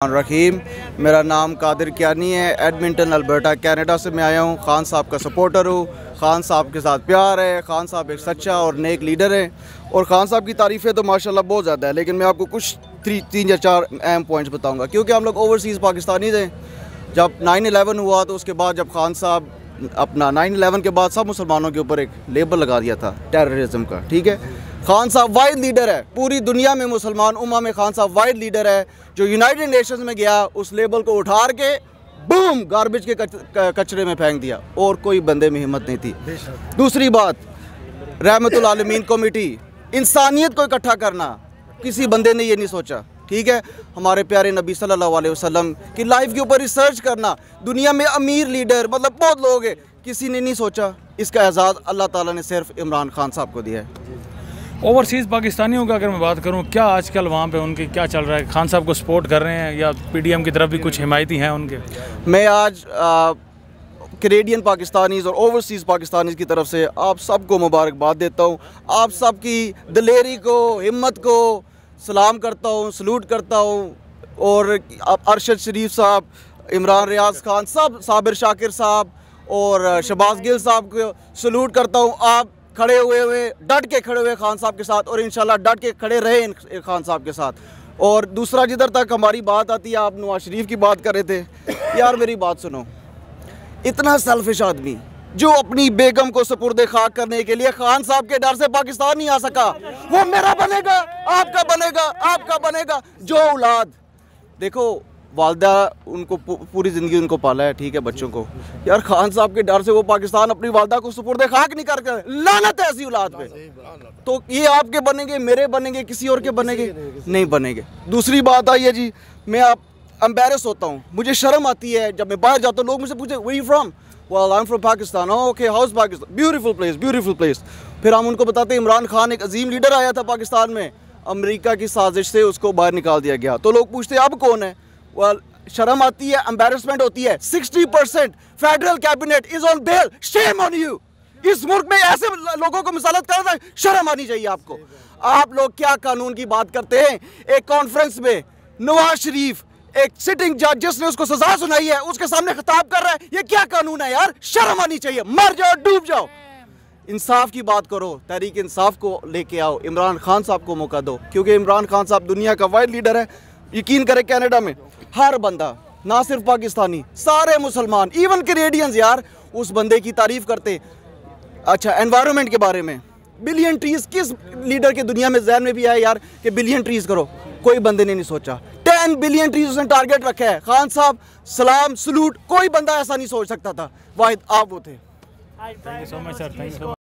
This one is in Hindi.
रहीम, मेरा नाम कादिर कियानी है। एडमिंटन अल्बर्टा कनाडा से मैं आया हूँ। खान साहब का सपोर्टर हूँ। खान साहब के साथ प्यार है। खान साहब एक सच्चा और नेक लीडर हैं और खान साहब की तारीफ़ें तो माशाल्लाह बहुत ज़्यादा है, लेकिन मैं आपको कुछ 3 या 4 अहम पॉइंट्स बताऊँगा, क्योंकि हम लोग ओवरसीज़ पाकिस्तानी थे। जब 9/11 हुआ तो उसके बाद जब खान साहब अपना 9/11 के बाद सब मुसलमानों के ऊपर एक लेबल लगा दिया था टेररिज्म का, ठीक है। खान साहब वाहिद लीडर है पूरी दुनिया में, मुसलमान उम्मा में खान साहब वाहिद लीडर है जो यूनाइटेड नेशंस में गया, उस लेबल को उठा के बूम गार्बेज के कचरे में फेंक दिया और कोई बंदे में हिम्मत नहीं थी। दूसरी बात, रहमतुल आलमीन कमेटी, इंसानियत को इकट्ठा करना, किसी बंदे ने ये नहीं सोचा, ठीक है। हमारे प्यारे नबी सल्लल्लाहु अलैहि वसल्लम की लाइफ के ऊपर रिसर्च करना, दुनिया में अमीर लीडर मतलब बहुत लोग हैं, किसी ने नहीं सोचा। इसका एजाज़ अल्लाह ताला ने सिर्फ इमरान खान साहब को दिया है। ओवरसीज़ पाकिस्तानियों का अगर मैं बात करूं, क्या आजकल वहाँ पे उनके क्या चल रहा है? खान साहब को सपोर्ट कर रहे हैं या पीडीएम की तरफ भी कुछ हिमायती हैं उनके? मैं आज कैनेडियन पाकिस्तानीज़ और ओवरसीज़ पाकिस्तानीज़ की तरफ से आप सबको मुबारकबाद देता हूँ। आप सबकी दिलेरी को, हिम्मत को सलाम करता हूँ, सलूट करता हूँ। और अरशद शरीफ साहब, इमरान रियाज खान, सब, साबिर शाकिर साहब और शहबाज गिल साहब को सलूट करता हूँ। आप खड़े हुए डट के खड़े हुए खान साहब के साथ और इंशाल्लाह डट के खड़े रहे खान साहब के साथ। और दूसरा, जिधर तक हमारी बात आती है, आप नवाज शरीफ की बात कर रहे थे, यार मेरी बात सुनो। इतना सेल्फिश आदमी जो अपनी बेगम को सुपुर्दे खाक करने के लिए खान साहब के डर से पाकिस्तान नहीं आ सका, वो मेरा बनेगा, आपका बनेगा, आपका बनेगा। जो औलाद, देखो वालदा उनको पूरी ज़िंदगी उनको पाला है, ठीक है, बच्चों को, यार खान साहब के डर से वो पाकिस्तान अपनी वालदा को सुपुर्दे खाक नहीं कर, लानत है ऐसी औलाद पे। तो ये आपके बनेंगे, मेरे बनेंगे, किसी और के बनेंगे? नहीं बनेंगे। दूसरी बात आई है जी, मैं आप एम्बेरस होता हूँ, मुझे शर्म आती है जब मैं बाहर जाता हूँ, लोग मुझसे पूछे where you from? Well I am from Pakistan. Okay, how is Pakistan? Beautiful place, beautiful place. फिर हम उनको बताते हैं इमरान खान एक अजीम लीडर आया था पाकिस्तान में, अमेरिका की साजिश से उसको बाहर निकाल दिया गया। तो लोग पूछते हैं अब कौन है? वेल शर्म आती है, एम्बेरसमेंट होती है। 60% federal cabinet is on bail, shame on you. इस मुल्क में ऐसे लोगों को मिसालत कर रहा है, शर्म आनी चाहिए आपको। आप लोग क्या कानून की बात करते हैं? एक कॉन्फ्रेंस में नवाज शरीफ, एक सिटिंग जज जिसने उसको सजा सुनाई है, उसके सामने खिताब कर रहा है। ये क्या कानून है यार? शर्म आनी चाहिए। मर जाओ, डूब जाओ। इंसाफ की बात करो, तहरीक इंसाफ को लेके आओ, इमरान खान साहब को मौका दो, क्योंकि इमरान खान साहब दुनिया का वाइड लीडर है। यकीन करें, कनाडा में हर बंदा, ना सिर्फ पाकिस्तानी, सारे मुसलमान, इवन कैनेडियंस यार, उस बंदे की तारीफ करते। अच्छा, एनवायरनमेंट के बारे में, बिलियन ट्रीज, किस लीडर के दुनिया में जहन में भी आया यार कि बिलियन ट्रीज करो? कोई बंदे ने नहीं सोचा। 10 बिलियन ट्रीज उसने टारगेट रखा है। खान साहब सलाम सलूट, कोई बंदा ऐसा नहीं सोच सकता था। वाहिद आप वो थे। Thank you so much sir, thank you.